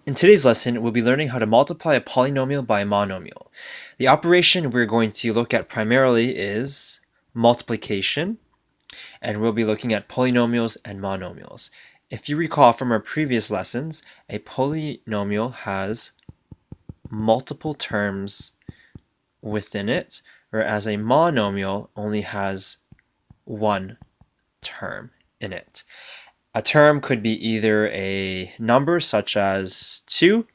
In today's lesson, we'll be learning how to multiply a polynomial by a monomial. The operation we're going to look at primarily is multiplication, and we'll be looking at polynomials and monomials. If you recall from our previous lessons, a polynomial has multiple terms within it, whereas a monomial only has one term in it. A term could be either a number such as 2,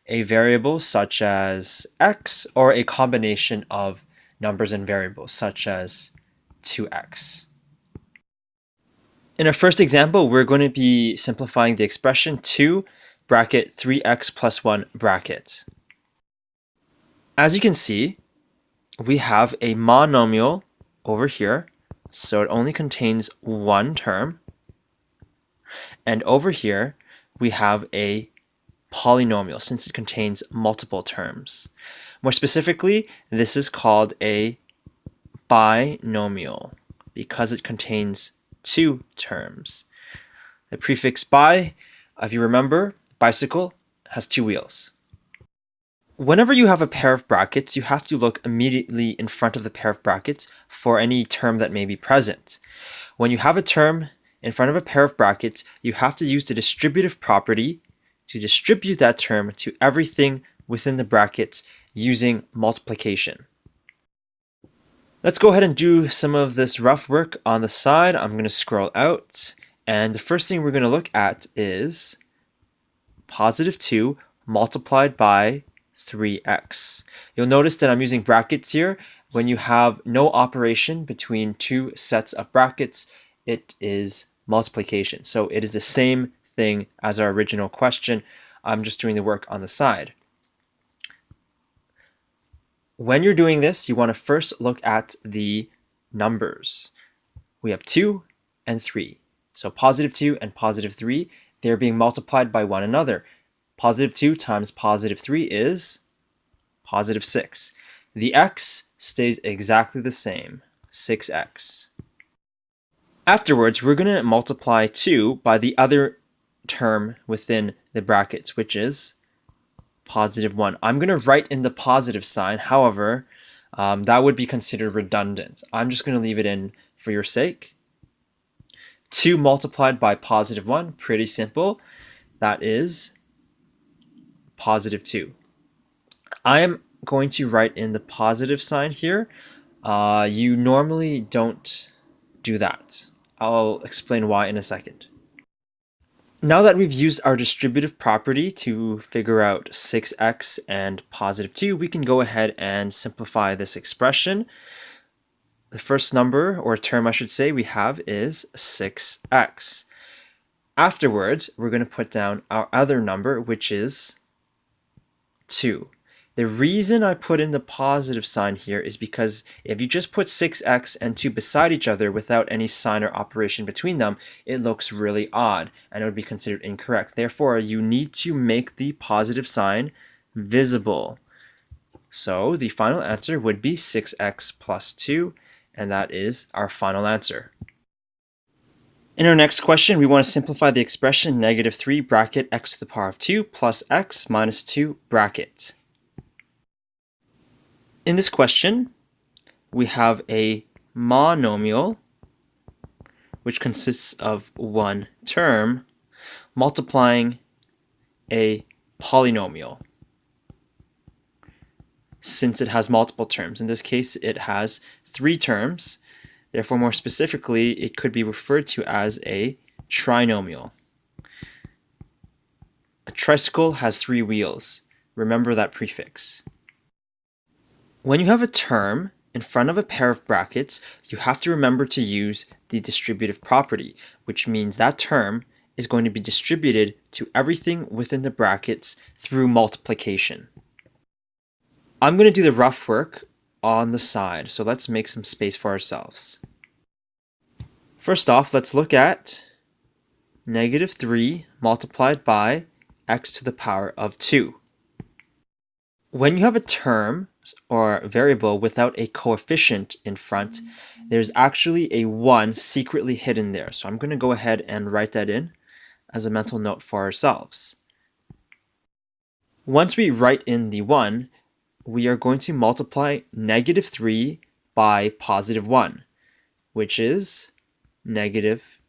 a variable such as x, or a combination of numbers and variables such as 2x. In our first example, we're going to be simplifying the expression 2 bracket 3x plus 1 bracket. As you can see, we have a monomial over here, so it only contains one term. And over here, we have a polynomial since it contains multiple terms. More specifically, this is called a binomial because it contains two terms. The prefix bi, if you remember, bicycle has two wheels. Whenever you have a pair of brackets, you have to look immediately in front of the pair of brackets for any term that may be present. When you have a term in front of a pair of brackets, you have to use the distributive property to distribute that term to everything within the brackets using multiplication. Let's go ahead and do some of this rough work on the side. I'm going to scroll out, and the first thing we're going to look at is positive 2 multiplied by 3x. You'll notice that I'm using brackets here. When you have no operation between two sets of brackets, it is multiplication. So it is the same thing as our original question. I'm just doing the work on the side. When you're doing this, you want to first look at the numbers. We have 2 and 3. So positive 2 and positive 3, they're being multiplied by one another. Positive 2 times positive 3 is positive 6. The x stays exactly the same, 6x. Afterwards, we're going to multiply 2 by the other term within the brackets, which is positive 1. I'm going to write in the positive sign. However, that would be considered redundant. I'm just going to leave it in for your sake. 2 multiplied by positive 1, pretty simple. That is positive 2. I am going to write in the positive sign here. You normally don't do that. I'll explain why in a second. Now that we've used our distributive property to figure out 6x and positive 2, we can go ahead and simplify this expression. The first number, or term I should say, we have is 6x. Afterwards, we're going to put down our other number, which is 2. The reason I put in the positive sign here is because if you just put 6x and 2 beside each other without any sign or operation between them, it looks really odd and it would be considered incorrect. Therefore, you need to make the positive sign visible. So the final answer would be 6x plus 2, and that is our final answer. In our next question, we want to simplify the expression negative 3 bracket x to the power of 2 plus x minus 2 bracket. In this question, we have a monomial, which consists of one term, multiplying a polynomial. Since it has multiple terms, in this case, it has 3 terms. Therefore, more specifically, it could be referred to as a trinomial. A tricycle has 3 wheels. Remember that prefix. When you have a term in front of a pair of brackets, you have to remember to use the distributive property, which means that term is going to be distributed to everything within the brackets through multiplication. I'm going to do the rough work on the side, so let's make some space for ourselves. First off, let's look at negative 3 multiplied by x to the power of 2. When you have a term or variable without a coefficient in front, there's actually a 1 secretly hidden there. So I'm going to go ahead and write that in as a mental note for ourselves. Once we write in the 1, we are going to multiply negative 3 by positive 1, which is negative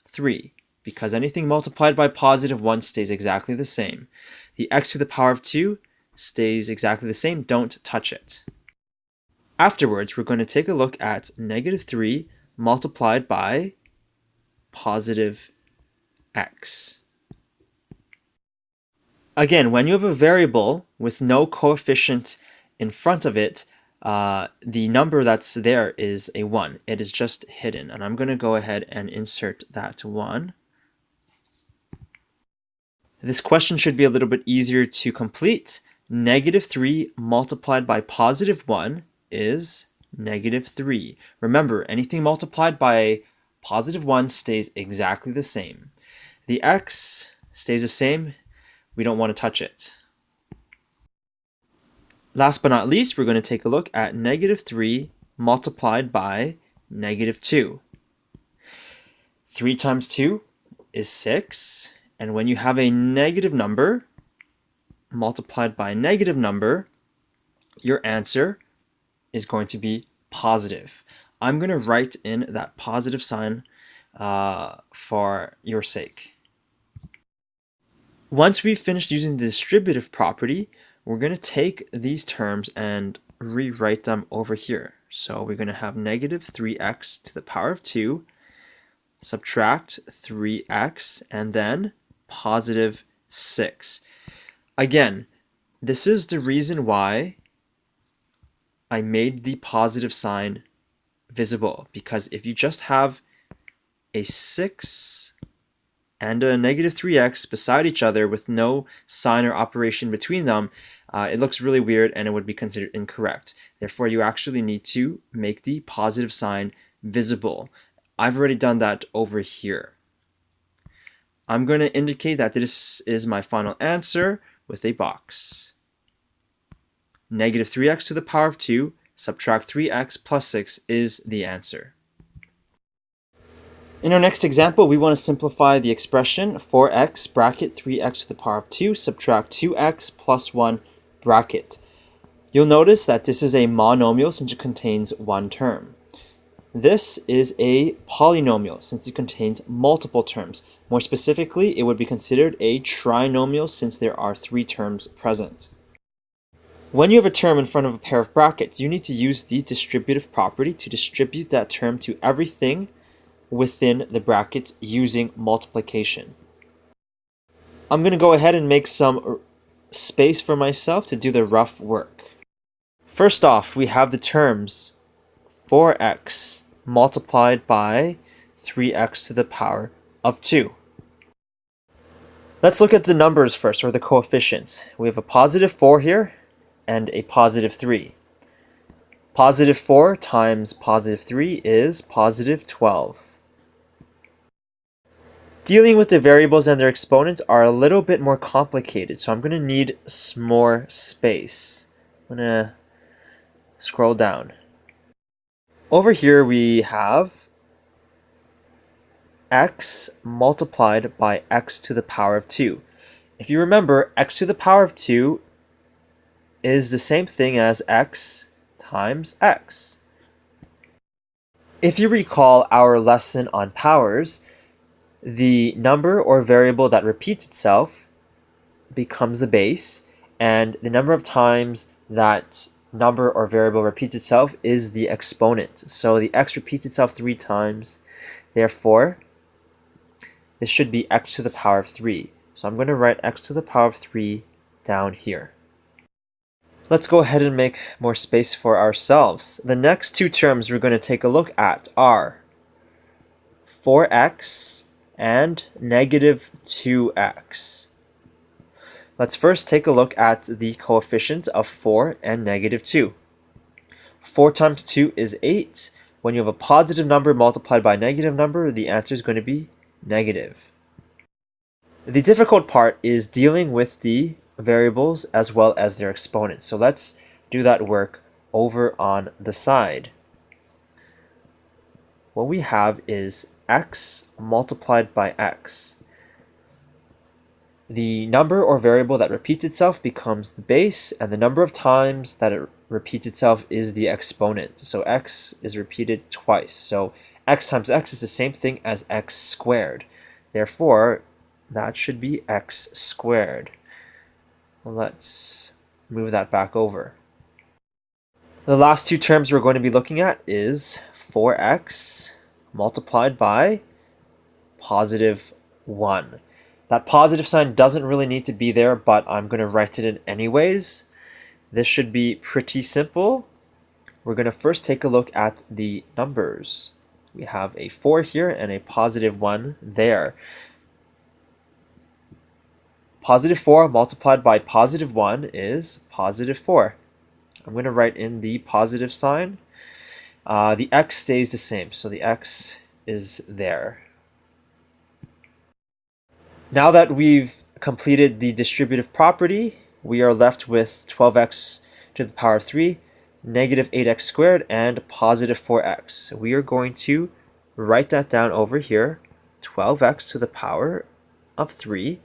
3, because anything multiplied by positive 1 stays exactly the same. The x to the power of 2 stays exactly the same. Don't touch it. Afterwards, we're going to take a look at negative 3 multiplied by positive x. Again, when you have a variable with no coefficient in front of it, the number that's there is a 1. It is just hidden. And I'm going to go ahead and insert that 1. This question should be a little bit easier to complete. Negative 3 multiplied by positive 1 is negative 3. Remember, anything multiplied by positive 1 stays exactly the same. The x stays the same. We don't want to touch it. Last but not least, we're going to take a look at negative 3 multiplied by negative 2. 3 times 2 is 6. And when you have a negative number multiplied by a negative number, your answer is going to be positive. I'm going to write in that positive sign for your sake. Once we've finished using the distributive property, we're going to take these terms and rewrite them over here. So we're going to have negative 3x to the power of 2, subtract 3x, and then positive 6. Again, this is the reason why I made the positive sign visible, because if you just have a 6 and a negative 3x beside each other with no sign or operation between them, it looks really weird and it would be considered incorrect. Therefore, you actually need to make the positive sign visible. I've already done that over here. I'm going to indicate that this is my final answer with a box. Negative 3x to the power of 2, subtract 3x plus 6 is the answer. In our next example, we want to simplify the expression 4x bracket 3x to the power of 2 subtract 2x plus 1 bracket. You'll notice that this is a monomial since it contains one term. This is a polynomial since it contains multiple terms. More specifically, it would be considered a trinomial since there are 3 terms present. When you have a term in front of a pair of brackets, you need to use the distributive property to distribute that term to everything within the brackets using multiplication. I'm going to go ahead and make some space for myself to do the rough work. First off, we have the terms 4x multiplied by 3x to the power of 2. Let's look at the numbers first, or the coefficients. We have a positive 4 here and a positive 3. Positive 4 times positive 3 is positive 12. Dealing with the variables and their exponents are a little bit more complicated, so I'm going to need more space. I'm going to scroll down. Over here we have x multiplied by x to the power of 2. If you remember, x to the power of 2 is the same thing as x times x. If you recall our lesson on powers, the number or variable that repeats itself becomes the base, and the number of times that number or variable repeats itself is the exponent. So the x repeats itself 3 times, therefore this should be x to the power of 3. So I'm going to write x to the power of 3 down here. Let's go ahead and make more space for ourselves. The next 2 terms we're going to take a look at are 4x and negative 2x. Let's first take a look at the coefficients of 4 and negative 2. 4 times 2 is 8. When you have a positive number multiplied by a negative number, the answer is going to be negative. The difficult part is dealing with the variables as well as their exponents. So let's do that work over on the side. What we have is x multiplied by x. the number or variable that repeats itself becomes the base, and the number of times that it repeats itself is the exponent. So x is repeated twice. So x times x is the same thing as x squared. Therefore, that should be x squared. Let's move that back over. The last two terms we're going to be looking at is 4x multiplied by positive 1. That positive sign doesn't really need to be there, but I'm going to write it in anyways. This should be pretty simple. We're going to first take a look at the numbers. We have a 4 here and a positive 1 there. Positive 4 multiplied by positive 1 is positive 4. I'm going to write in the positive sign. The x stays the same, so the x is there. Now that we've completed the distributive property, we are left with 12x to the power of 3, negative 8x squared, and positive 4x. We are going to write that down over here, 12x to the power of 3,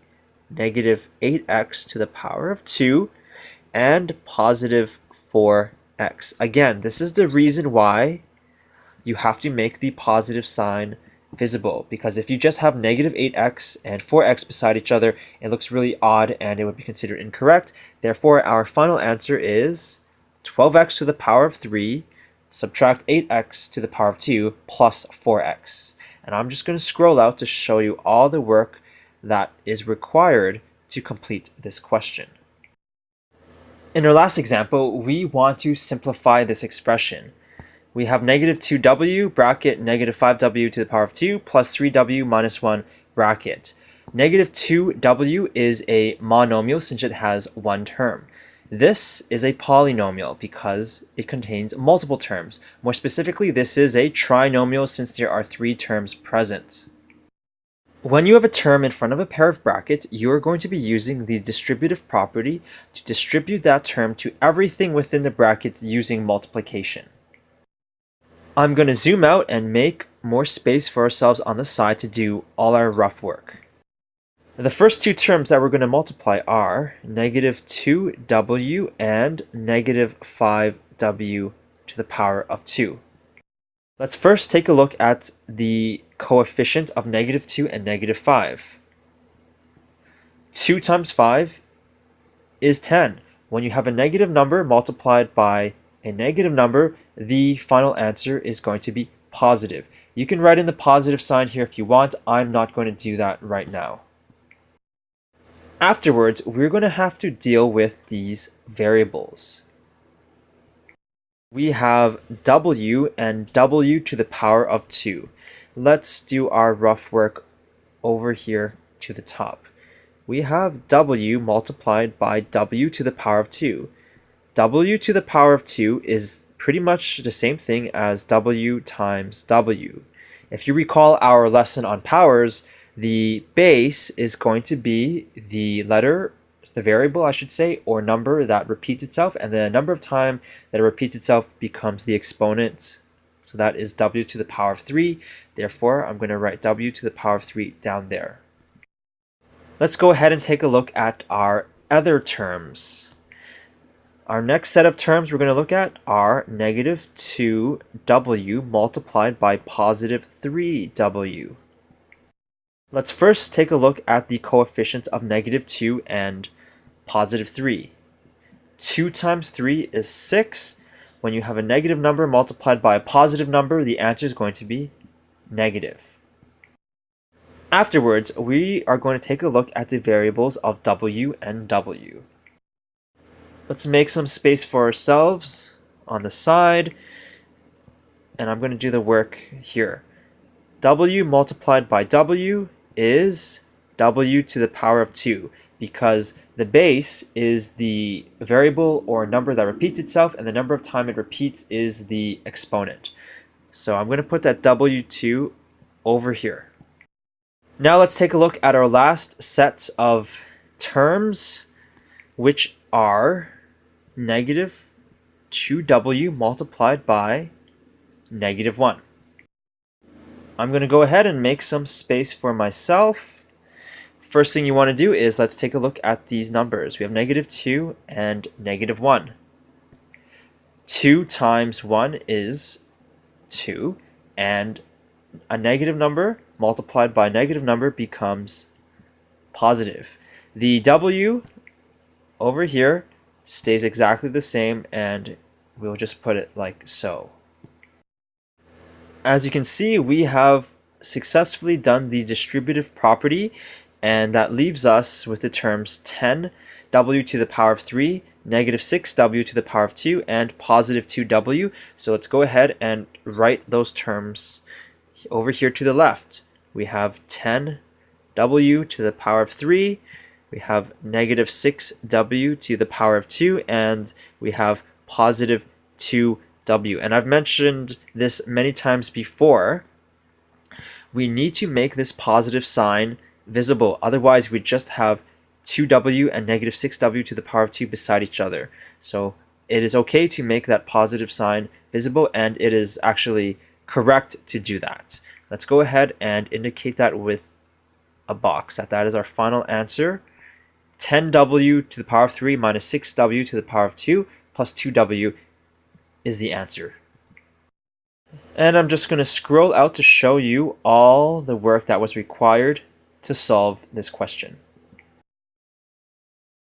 negative 8x to the power of 2, and positive 4x. Again, this is the reason why you have to make the positive sign visible, because if you just have negative 8x and 4x beside each other, it looks really odd and it would be considered incorrect. Therefore, our final answer is 12x to the power of 3 subtract 8x to the power of 2 plus 4x. And I'm just going to scroll out to show you all the work that is required to complete this question. In our last example, we want to simplify this expression. We have negative 2w bracket negative 5w to the power of 2 plus 3w minus 1 bracket. Negative 2w is a monomial since it has one term. This is a polynomial because it contains multiple terms. More specifically, this is a trinomial since there are 3 terms present. When you have a term in front of a pair of brackets, you are going to be using the distributive property to distribute that term to everything within the brackets using multiplication. I'm going to zoom out and make more space for ourselves on the side to do all our rough work. The first two terms that we're going to multiply are negative 2w and negative 5w to the power of 2. Let's first take a look at the coefficient of negative 2 and negative 5. 2 times 5 is 10. When you have a negative number multiplied by a negative number, the final answer is going to be positive. You can write in the positive sign here if you want. I'm not going to do that right now. Afterwards, we're going to have to deal with these variables. We have w and w to the power of 2. Let's do our rough work over here to the top. We have w multiplied by w to the power of 2. W to the power of 2 is pretty much the same thing as w times w. If you recall our lesson on powers, the base is going to be the letter, the variable I should say, or number that repeats itself, and the number of time that it repeats itself becomes the exponent. So that is w to the power of 3. Therefore, I'm going to write w to the power of 3 down there. Let's go ahead and take a look at our other terms. Our next set of terms we're going to look at are negative 2w multiplied by positive 3w. Let's first take a look at the coefficients of negative 2 and positive 3. 2 times 3 is 6. When you have a negative number multiplied by a positive number, the answer is going to be negative. Afterwards, we are going to take a look at the variables of w and w. Let's make some space for ourselves on the side, and I'm going to do the work here. W multiplied by w is w to the power of 2, because the base is the variable or number that repeats itself, and the number of time it repeats is the exponent. So I'm going to put that w2 over here. Now let's take a look at our last set of terms, which are negative 2w multiplied by negative 1. I'm going to go ahead and make some space for myself. first thing you want to do is let's take a look at these numbers. We have -2 and -1. 2 times 1 is 2, and a negative number multiplied by a negative number becomes positive. The W over here stays exactly the same, and we'll just put it like so. As you can see, we have successfully done the distributive property, and that leaves us with the terms 10w to the power of 3, -6w to the power of 2, and positive 2w. So let's go ahead and write those terms over here to the left. We have 10w to the power of 3, we have -6w to the power of 2, and we have positive 2w. And I've mentioned this many times before. We need to make this positive sign visible. Otherwise, we just have 2w and -6w to the power of 2 beside each other. So it is okay to make that positive sign visible, and it is actually correct to do that. Let's go ahead and indicate that with a box, that is our final answer. 10w to the power of 3 minus 6w to the power of 2 plus 2w is the answer. And I'm just going to scroll out to show you all the work that was required to solve this question.